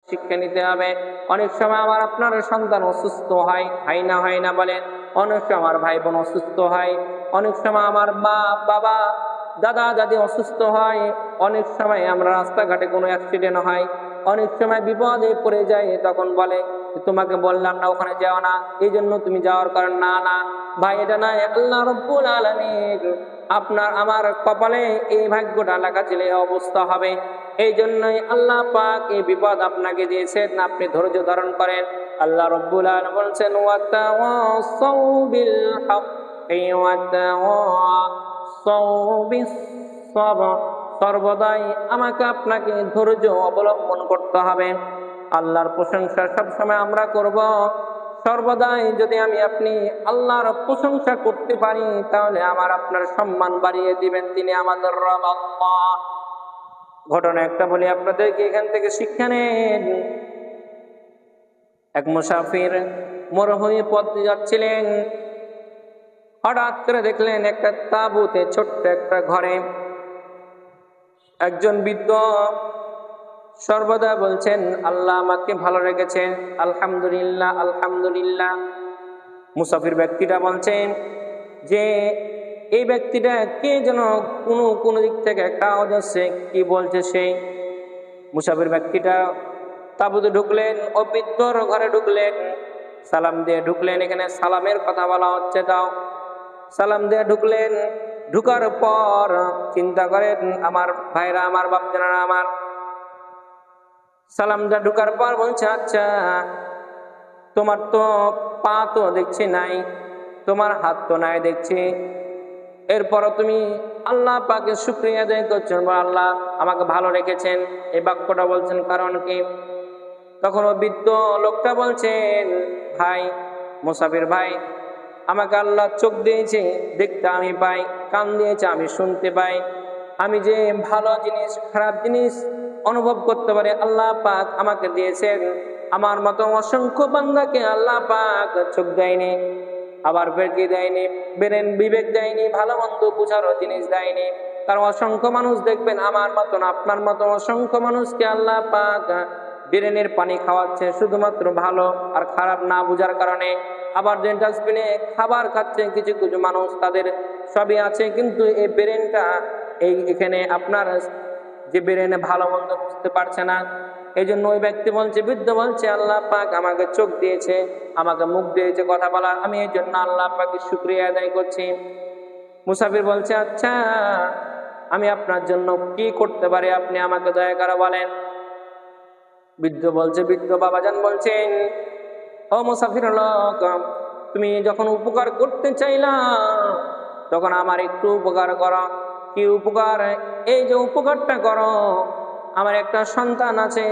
শিক্ষা নিতে হবে। অনেক সময় আমার আপনার সন্তান অসুস্থ হয় না বলেন, অনেক সময় আমার ভাই বোন অসুস্থ হয়, অনেক সময় আমার মা বাবা দাদা দাদি অসুস্থ হয়, অনেক সময় আমরা রাস্তাঘাটে কোনো অ্যাক্সিডেন্ট হয়, অনেক সময় বিপদে পড়ে যায়, তখন বলে তোমাকে বললাম না ওখানে যাও না, এই জন্য তুমি যাওয়ার কারণ না। ভাই, এটা না, আল্লাহ রাব্বুল আলামিন আপনার আমার কপালে এই ভাগ্যটা লেখা ছিল, এই অবস্থা হবে। এই জন্যই আল্লাহ পাক এই বিপদ আপনাকে দিয়েছেন, আপনি ধৈর্য ধারণ করেন। আল্লাহ রাব্বুল আলামিন বলছেন ওয়াতাওয়াসাউ বিল হাক্কি ওয়াতাওয়াসাউ বিস সাবর, সর্বদাই আমাকে আপনাকে ধৈর্য অবলম্বন করতে হবে। আল্লাহর প্রশংসা সবসময় আমরা করব। সর্বদাই যদি আমি আপনি আল্লাহর প্রশংসা করতে পারি, তাহলে আমার আপনার সম্মান বাড়িয়ে দিবেন তিনি আমাদের রব আল্লাহ। ঘটনা একটা বলি আপনাদেরকে, এখান থেকে শিক্ষা নেন। এক মুসাফির মরুভূমি পথ যাচ্ছিলেন, হঠাৎ করে দেখলেন একটা তাঁবুতে, ছোট্ট একটা ঘরে একজন বৃদ্ধ সর্বদা বলছেন আল্লাহ আমাকে ভালো রেখেছেন, আলহামদুলিল্লাহ আলহামদুলিল্লাহ। মুসাফির ব্যক্তিটা বলছেন যে এই ব্যক্তিটা কে যেন কোনো দিক থেকে একটা আওয়াজ আসছে, কি বলছে সেই। মুসাফির ব্যক্তিটা তাঁবুতে ঢুকলেন, ও বৃদ্ধর ঘরে ঢুকলেন, সালাম দিয়ে ঢুকলেন। এখানে সালামের কথা বলা হচ্ছে, তাও সালাম দিয়ে ঢুকলেন। ঢুকার পর চিন্তা করেন আমার ভাইরা, আমার বাপজানারা, আমার সালাম দিয়ে ঢুকার পর বলছে আচ্ছা তোমার তো পা তো দেখছি নাই, তোমার হাত তো নাই দেখছি, এরপরও তুমি আল্লাহ পাকে শুকরিয়া আদায় করছেন, আল্লাহ আমাকে ভালো রেখেছেন, এই বাক্যটা বলছেন কারণ কি? তখন ও বৃদ্ধ লোকটা বলছেন ভাই, মুসাফির ভাই, আমাকে আল্লাহ চোখ দিয়েছে, দেখতে আমি পাই, কান দিয়েছে আমি শুনতে পাই, আমি যে ভালো জিনিস খারাপ জিনিস অনুভব করতে পারি আল্লাহ পাক আমাকে দিয়েছেন। আমার মতো অসংখ্য বান্দাকে আল্লাহ পাক চোখ দেয়নি, আবার বেরকি দেয়নি, বেরেন বিবেক দেয়নি, ভালো মন্দ বুঝারও জিনিস দেয়নি। কারণ অসংখ্য মানুষ দেখবেন আমার মতন আপনার মতো অসংখ্য মানুষকে আল্লাহ পাক ব্রেনের পানি খাওয়াচ্ছে শুধুমাত্র ভালো আর খারাপ না বুঝার কারণে। আবার যে ডাস্টবিনে খাবার খাচ্ছে কিছু কিছু মানুষ, তাদের সবই আছে, কিন্তু এই ব্রেনটা এখানে আপনার যে ব্রেনে ভালো মন্দ বুঝতে পারছে না। এই জন্য ওই ব্যক্তি বলছে, বৃদ্ধ বলছে আল্লাহ পাক আমাকে চোখ দিয়েছে, আমাকে মুখ দিয়েছে কথা বলার, আমি এই জন্য আল্লাহ পাকে শুকরিয়া আদায় করছি। মুসাফির বলছে আচ্ছা আমি আপনার জন্য কি করতে পারি, আপনি আমাকে দয়া করে বলেন। বৃদ্ধ বলছে, বৃদ্ধ বাবাজান বলছেন ও মুসাফির লোক, তুমি যখন উপকার করতে চাইলা তখন আমার একটু উপকার করো। কি উপকার? এই যে উপকারটা করো, আমার একটা সন্তান আছে,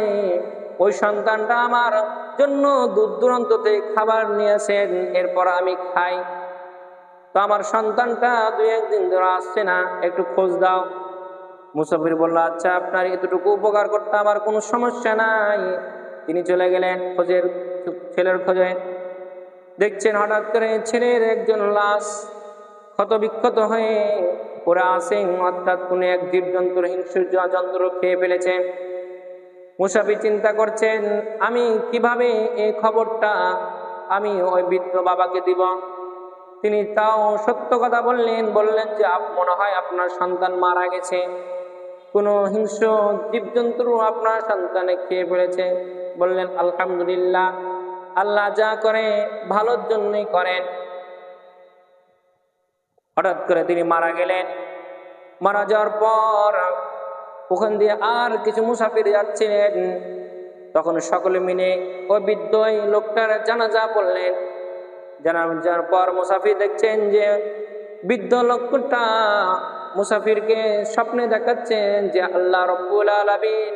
ওই সন্তানটা আমার জন্য দূর দূরান্ততে খাবার নিয়েছেন, এরপর আমি খাই, তো আমার সন্তানটা 2-1 দিন ধরে আসছে না, একটু খোঁজ দাও। মুসাফির বলল আচ্ছা আপনার এতটুকু উপকার করতে আমার কোনো সমস্যা নাই। তিনি চলে গেলেন ছেলের খোঁজে। দেখছেন হঠাৎ করে ছেলের একজন লাশ ক্ষত বিক্ষত হয়ে পড়ে আছে, অর্থাৎ কোন এক জীবজন্তুর হিংস্র জন্তু খেয়ে ফেলেছে। মুসাফির চিন্তা করছেন আমি কিভাবে এই খবরটা আমি ওই বৃদ্ধ বাবাকে দিব। তিনি তাও সত্য কথা বললেন যে মনে হয় আপনার সন্তান মারা গেছে, কোনো হিংস্র জীবজন্তু আপনার সন্তানে খেয়ে ফেলেছে। বললেন আলহামদুলিল্লাহ, আল্লাহ যা করে ভালোর জন্যই করেন। হঠাৎ করে তিনি মারা গেলেন। মারা যাওয়ার পর ওখান দিয়ে আর কিছু মুসাফির যাচ্ছিলেন, তখন সকলে মিলে ওই বৃদ্ধ লোকটার জানাজা পড়লেন। জানাজার পর মুসাফির দেখছেন যে বৃদ্ধ লোকটা মুসাফিরকে স্বপ্নে দেখাচ্ছেন যে আল্লাহ রাব্বুল আলামিন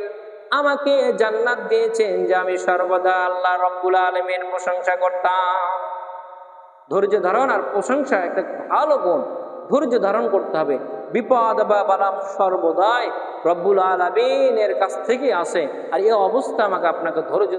আমাকে জান্নাত দিয়েছেন, যে আমি সর্বদা আল্লাহ রাব্বুল আলামিনের প্রশংসা করতাম। ধৈর্য ধারণ আর প্রশংসা একটা ভালো গুণ, ধৈর্য ধারণ করতে হবে। বিপদ বা বালা সর্বদাই রব্বুল আলামিনের কাছ থেকে আসে, আর এই অবস্থা আমাকে আপনাকে ধৈর্য